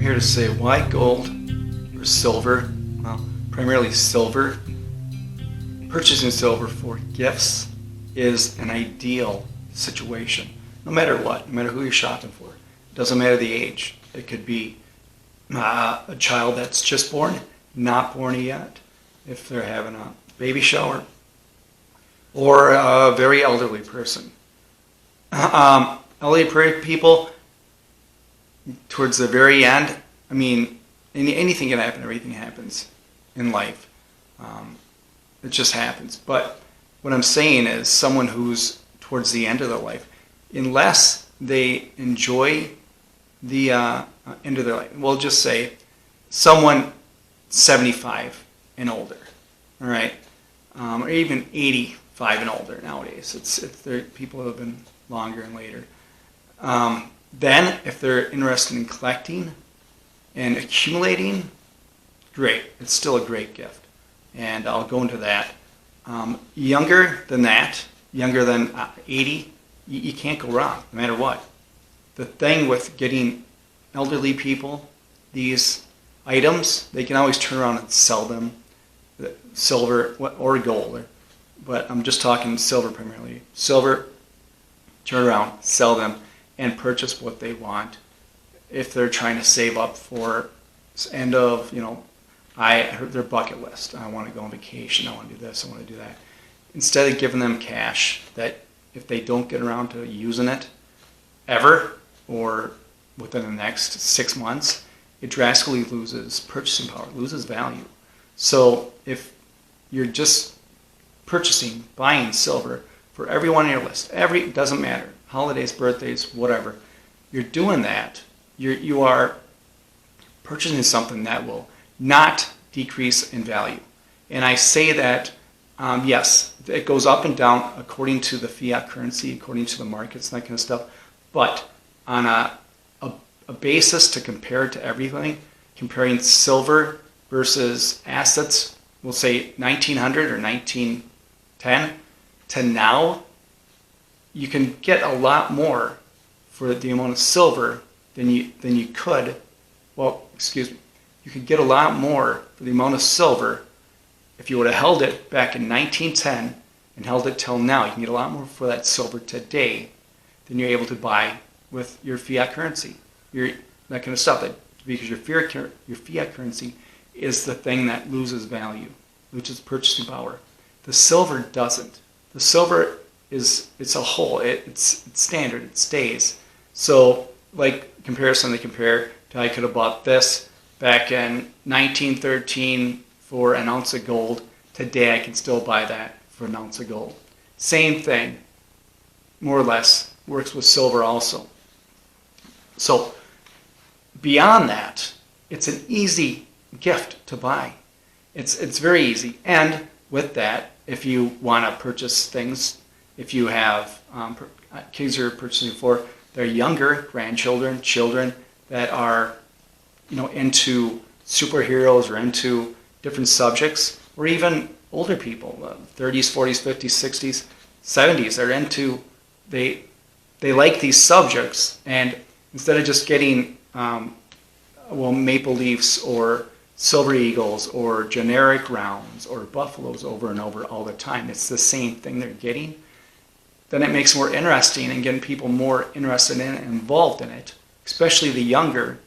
here to say why gold or silver, well, primarily silver. Purchasing silver for gifts is an ideal situation, no matter what, no matter who you're shopping for. It doesn't matter the age. It could be a child that's just born, not born yet, if they're having a baby shower, or a very elderly person. Elderly people, towards the very end, I mean, anything can happen, everything happens in life. It just happens. But what I'm saying is someone who's towards the end of their life, unless they enjoy the end of their life, we'll just say someone 75 and older, all right, or even 85 and older nowadays. It's people who have been longer and later. Then, if they're interested in collecting and accumulating, great. It's still a great gift. And I'll go into that. Younger than that, younger than 80, you can't go wrong, no matter what. The thing with getting elderly people these items, they can always turn around and sell them, silver or gold. But I'm just talking silver primarily. Silver, turn around, sell them, and purchase what they want. If they're trying to save up for end of, their bucket list. I want to go on vacation. I want to do this. I want to do that. Instead of giving them cash that if they don't get around to using it ever or within the next 6 months, it drastically loses purchasing power, loses value. So if you're just buying silver for everyone on your list, it doesn't matter, holidays, birthdays, whatever, you're doing that, you are purchasing something that will not decrease in value. And I say that, yes, it goes up and down according to the fiat currency, according to the markets, and that kind of stuff. But on a basis to compare it to everything, comparing silver versus assets, we'll say 1900 or 1910 to now, you can get a lot more for the amount of silver than you could. You could get a lot more for the amount of silver if you would have held it back in 1910 and held it till now. You can get a lot more for that silver today than you're able to buy with your fiat currency. That kind of stuff. Because your fiat currency is the thing that loses value, which is purchasing power. The silver doesn't. The silver it's a whole. It's standard. It stays. So, like comparison, they compare to I could have bought this back in 1913 for an ounce of gold. Today I can still buy that for an ounce of gold. Same thing, more or less, works with silver also. So beyond that, it's an easy gift to buy. It's very easy. And with that, if you want to purchase things, if you have kids you're purchasing for, they're younger, grandchildren, children that are into superheroes or into different subjects, or even older people, 30s, 40s, 50s, 60s, 70s, they like these subjects, and instead of just getting maple leafs or silver eagles or generic rounds or buffaloes over and over all the time, it's the same thing they're getting, then it makes it more interesting and getting people more interested in it and involved in it, especially the younger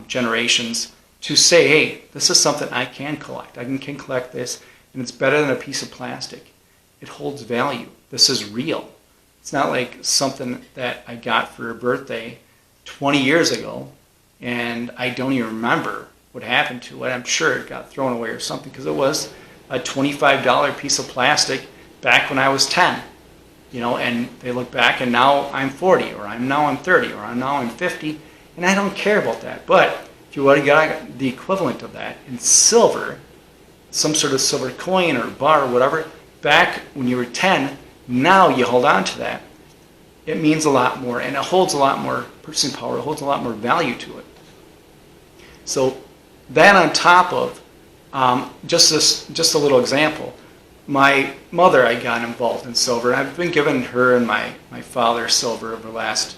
generations, to say, hey, this is something I can collect. I can collect this, and it's better than a piece of plastic. It holds value. This is real. It's not like something that I got for a birthday 20 years ago, and I don't even remember what happened to it. I'm sure it got thrown away or something, because it was a $25 piece of plastic back when I was 10. And they look back, and now I'm 40, or now I'm 30, or now I'm 50, and I don't care about that. But if you would have got the equivalent of that in silver, some sort of silver coin or bar or whatever, back when you were 10, now you hold on to that, it means a lot more, and it holds a lot more purchasing power, it holds a lot more value to it. So that on top of just a little example, my mother, I got involved in silver. I've been giving her and my father silver over the last,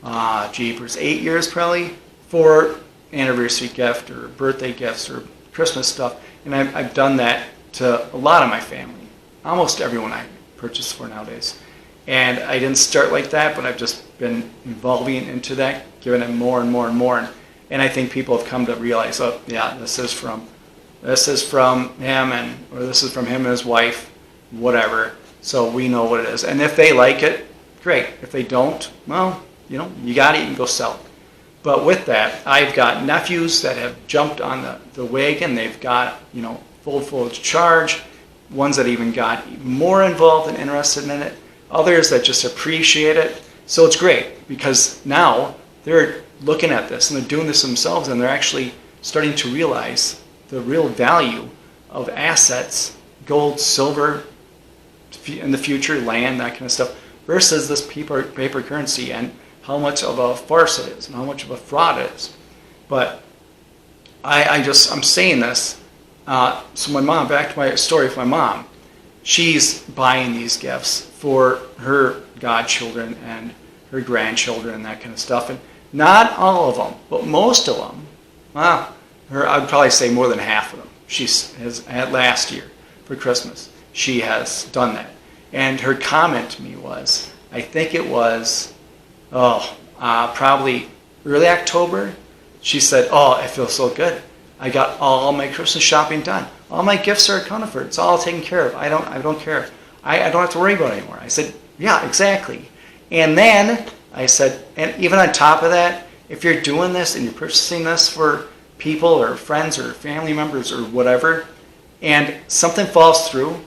8 years probably, for anniversary gift or birthday gifts or Christmas stuff. And I've done that to a lot of my family, almost everyone I purchase for nowadays. And I didn't start like that, but I've just been evolving into that, giving it more and more and more. And I think people have come to realize, oh yeah, this is from him, or this is from him and his wife, whatever. So we know what it is. And if they like it, great. If they don't, well, you got it, you can go sell it. But with that, I've got nephews that have jumped on the wagon. They've got, full charge. Ones that even got more involved and interested in it. Others that just appreciate it. So it's great because now they're looking at this and they're doing this themselves, and they're actually starting to realize the real value of assets, gold, silver, in the future, land, that kind of stuff, versus this paper currency, and how much of a farce it is and how much of a fraud it is. But I'm saying this. So my mom, back to my story with my mom, she's buying these gifts for her godchildren and her grandchildren and that kind of stuff. And not all of them, but most of them, I'd probably say more than half of them, she has had last year for Christmas. She has done that. And her comment to me was, I think it was, probably early October. She said, I feel so good. I got all my Christmas shopping done. All my gifts are accounted for. It's all taken care of. I don't care. I don't have to worry about it anymore. I said, yeah, exactly. And then I said, and even on top of that, if you're doing this and you're purchasing this for people or friends or family members or whatever, and something falls through,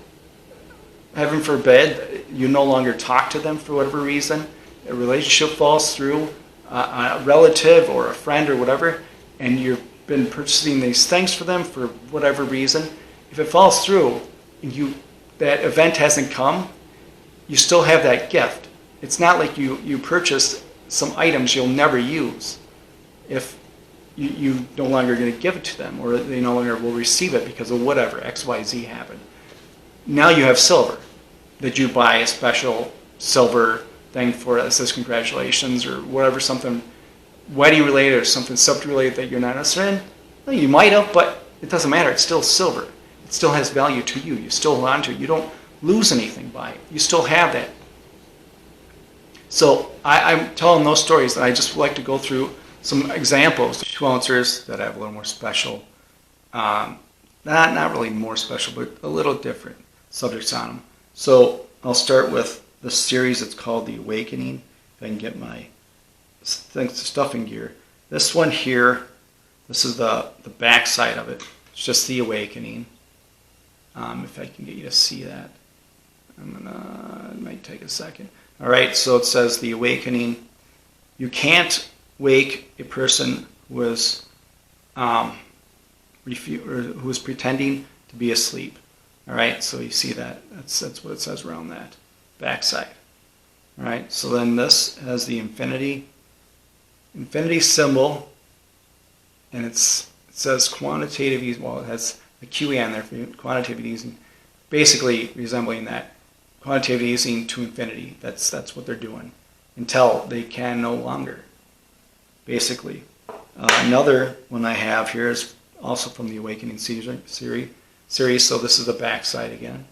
heaven forbid, you no longer talk to them for whatever reason, a relationship falls through, a relative or a friend or whatever, and you've been purchasing these things for them for whatever reason, if it falls through and that event hasn't come, you still have that gift. It's not like you purchased some items you'll never use if you no longer going to give it to them, or they no longer will receive it because of whatever, XYZ happened. Now you have silver. Did you buy a special silver thing for it that says congratulations or whatever, something wedding related or something subject related that you're not interested in? Well, you might have, but it doesn't matter. It's still silver. It still has value to you. You still hold on to it. You don't lose anything by it. You still have that. So I'm telling those stories, and I just like to go through some examples, 2 ounces that have a little more special, not really more special, but a little different subjects on them. So I'll start with the series that's called The Awakening. If I can get my stuffing gear. This one here, this is the back side of it. It's just The Awakening. If I can get you to see that. It might take a second. All right, so it says The Awakening. You can't wake a person who is pretending to be asleep. All right, so you see that. That's what it says around that backside. All right, so then this has the infinity symbol, and it says quantitative easing. Well, it has a QE on there for quantitative easing, basically resembling that quantitative easing to infinity. That's what they're doing until they can no longer. Basically, another one I have here is also from the Awakening series. So this is the back side again,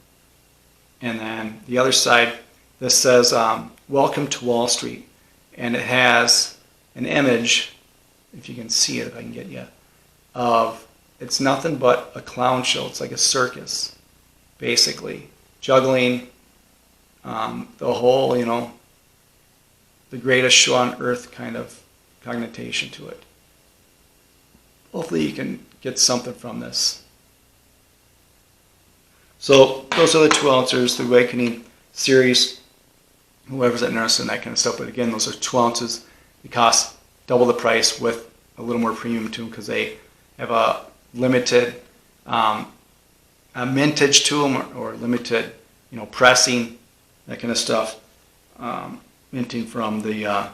and then the other side. This says "Welcome to Wall Street," and it has an image, if you can see it, if I can get you, of it's nothing but a clown show. It's like a circus, basically juggling the whole, the greatest show on earth kind of connotation to it. Hopefully you can get something from this. So those are the 2 ounces, the Awakening series. Whoever's interested in that kind of stuff. But again, those are 2 ounces. They cost double the price with a little more premium to them because they have a limited mintage to them, or limited, pressing, that kind of stuff, minting from the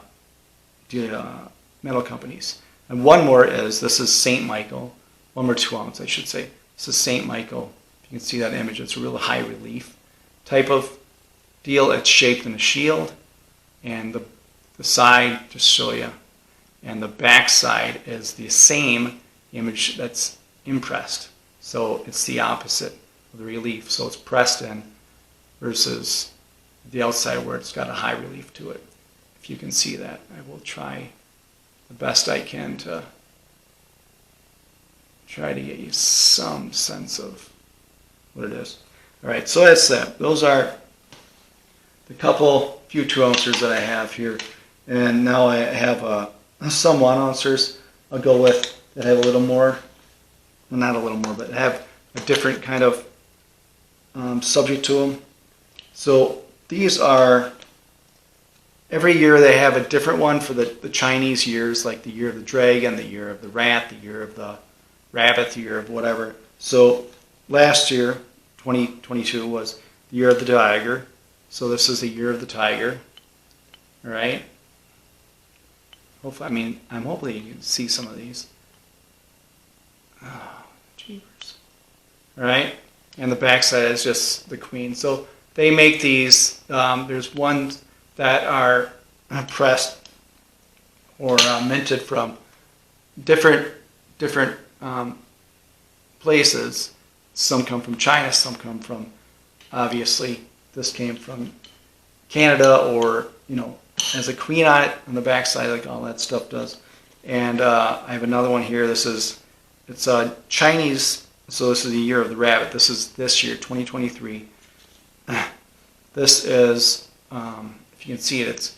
metal companies. And one more is, this is St. Michael, 1 more 2 ounce, I should say. This is St. Michael. You can see that image. It's a real high relief type of deal. It's shaped in a shield, and the side, just show you, and the back side is the same image that's impressed. So it's the opposite of the relief. So it's pressed in versus the outside where it's got a high relief to it. If you can see that, I will try the best I can to try to get you some sense of what it is. All right, so that's that. Those are the few 2 ounces that I have here. And now I have some 1 ounces I'll go with that have a little more, well, not a little more, but have a different kind of subject to them. So these are, every year they have a different one for the Chinese years, like the year of the dragon, the year of the rat, the year of the rabbit, the year of whatever. So last year, 2022, was the year of the tiger. So this is the year of the tiger. All right. Hopefully, hopefully you can see some of these. Oh, jeepers. All right. And the backside is just the queen. So they make these. There's ones that are pressed or minted from different places. Some come from China, some come from, obviously, this came from Canada, or, has a queen on it on the backside, like all that stuff does. And I have another one here. It's Chinese, so this is the year of the rabbit. This is this year, 2023. This is, if you can see it,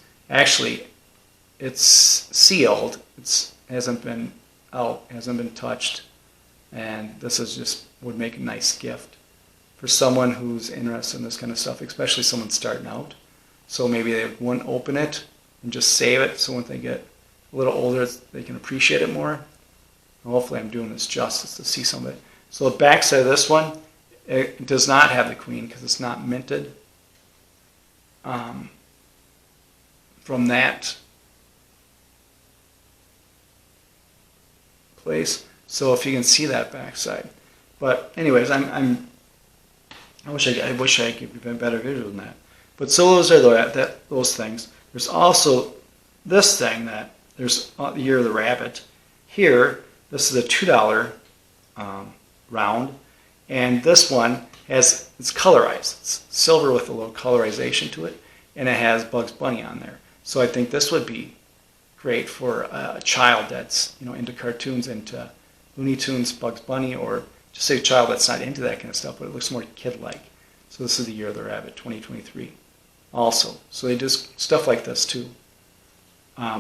it's sealed. It hasn't been out, hasn't been touched. And this would make a nice gift for someone who's interested in this kind of stuff, especially someone starting out. So maybe they wouldn't open it and just save it, so when they get a little older, they can appreciate it more. And hopefully I'm doing this justice to see some of it. So the back side of this one, it does not have the queen because it's not minted from that place. So if you can see that backside. But anyways, I wish I could give you a better visual than that. But so those are those things. There's also this thing that there's the year of the rabbit. Here, this is a $2 round, and this one it's colorized. It's silver with a little colorization to it, and it has Bugs Bunny on there. So I think this would be great for a child that's into cartoons, into Looney Tunes, Bugs Bunny, or just a child that's not into that kind of stuff, but it looks more kid-like. So this is the year of the rabbit, 2023. Also, so they do stuff like this too.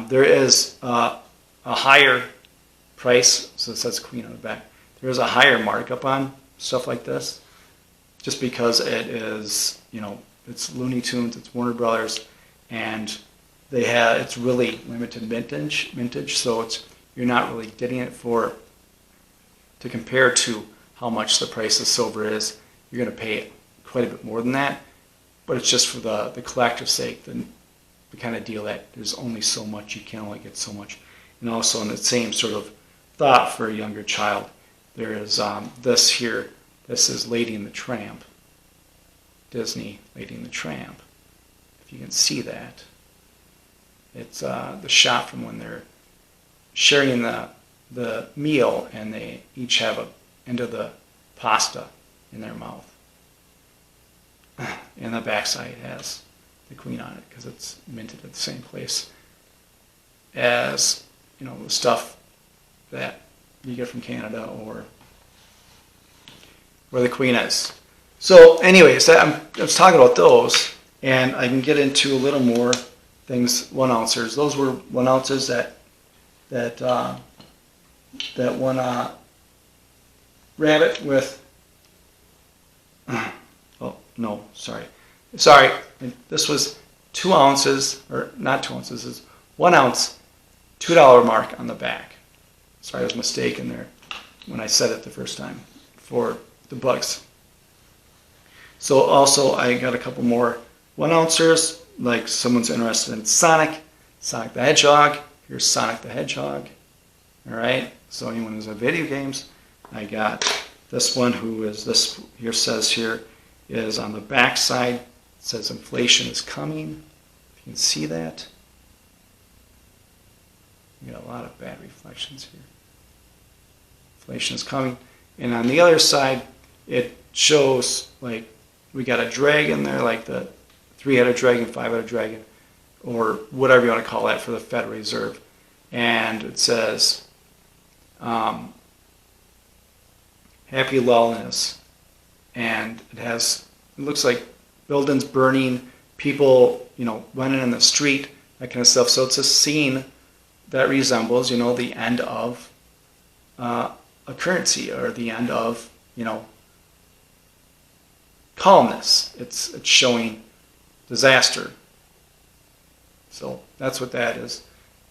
There is a higher price, so it says Queen on the back. There is a higher markup on stuff like this, just because it is, it's Looney Tunes, it's Warner Brothers, and it's really limited mintage, so you're not really getting it to compare to how much the price of silver is. You're going to pay quite a bit more than that, but it's just for the collector's sake, the kind of deal that there's only so much, you can only get so much. And also in the same sort of thought for a younger child, there is this here. This is Lady and the Tramp. Disney, Lady and the Tramp. If you can see that. It's the shot from when they're sharing the meal, and they each have a end of the pasta in their mouth. And the backside has the queen on it because it's minted at the same place as the stuff that you get from Canada or where the queen is. So anyways, I was talking about those, and I can get into a little more things. 1 ounces. Those were 1 ounces that one rabbit with. Oh no, sorry. This was 2 ounces, or not 2 ounces. This is 1 ounce, $2 mark on the back. Sorry, I was mistaken there when I said it the first time for the bugs. So also I got a couple more 1 ounces, like someone's interested in Sonic the Hedgehog. Here's Sonic the Hedgehog. All right. So anyone who's in video games, I got this one. Who is this? Here says here is on the back side. It says inflation is coming. If you can see that. We got a lot of bad reflections here. Inflation is coming. And on the other side, it shows like we got a dragon there, like the 3-headed dragon, 5-headed dragon, or whatever you want to call that for the Federal Reserve. And it says, happy lullness. And it looks like buildings burning, people, running in the street, that kind of stuff. So it's a scene that resembles, the end of a currency, or the end of, calmness. It's showing disaster. So that's what that is.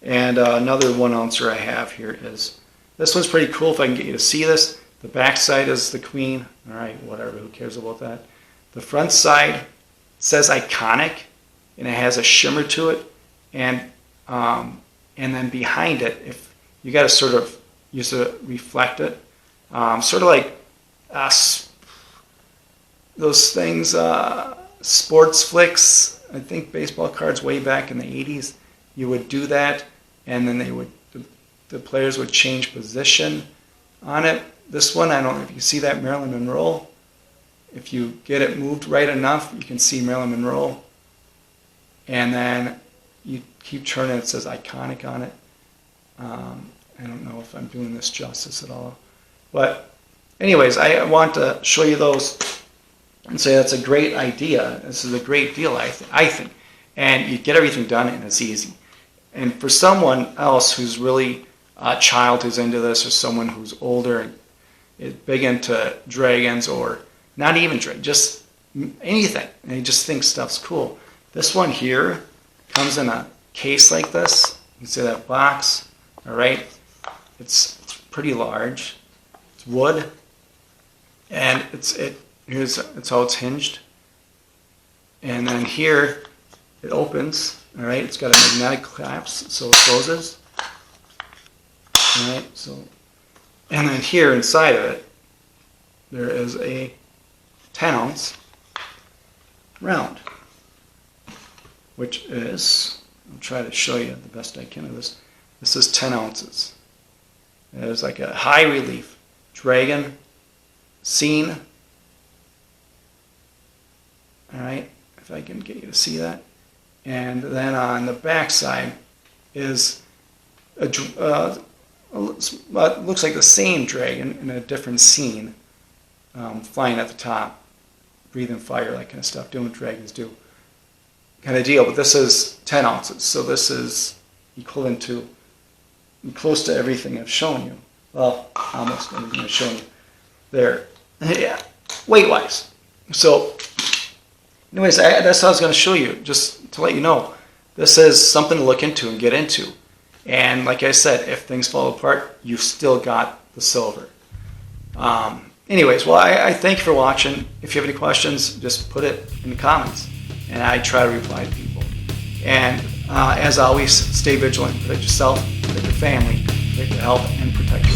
And another 1-ouncer I have here is, this one's pretty cool if I can get you to see this. The back side is the queen. All right, whatever, who cares about that? The front side says iconic, and it has a shimmer to it. And then behind it, if you got to sort of use to reflect it, sort of like those things, sports flicks. I think baseball cards way back in the 80s, you would do that, and then the players would change position on it. This one, I don't know if you see that, Marilyn Monroe. If you get it moved right enough, you can see Marilyn Monroe. And then you keep turning, it says iconic on it. I don't know if I'm doing this justice at all. But anyways, I want to show you those and say that's a great idea. This is a great deal, I think. And you get everything done, and it's easy. And for someone else who's really a child who's into this, or someone who's older and is big into dragons, or not even dragons, just anything, and they just think stuff's cool. This one here comes in a case like this. You can see that box, all right? It's pretty large. It's wood, and here's how it's hinged. And then here it opens, all right? It's got a magnetic clasp, so it closes. All right, so, and then here inside of it, there is a 10-ounce round, which is, I'll try to show you the best I can of this. This is 10 ounces. There's like a high relief dragon scene. All right, if I can get you to see that. And then on the back side is looks like the same dragon in a different scene, flying at the top, breathing fire, that kind of stuff, doing what dragons do, kind of deal. But this is 10 ounces, so this is equivalent to close to everything I've shown you. Well, almost everything I've shown you there. Yeah, weight-wise. So, anyways, that's what I was going to show you, just to let you know. This is something to look into and get into. And like I said, if things fall apart, you've still got the silver. Anyways, well, I thank you for watching. If you have any questions, just put it in the comments, and I try to reply to people. And as always, stay vigilant, protect yourself, protect your family, protect your health, and protect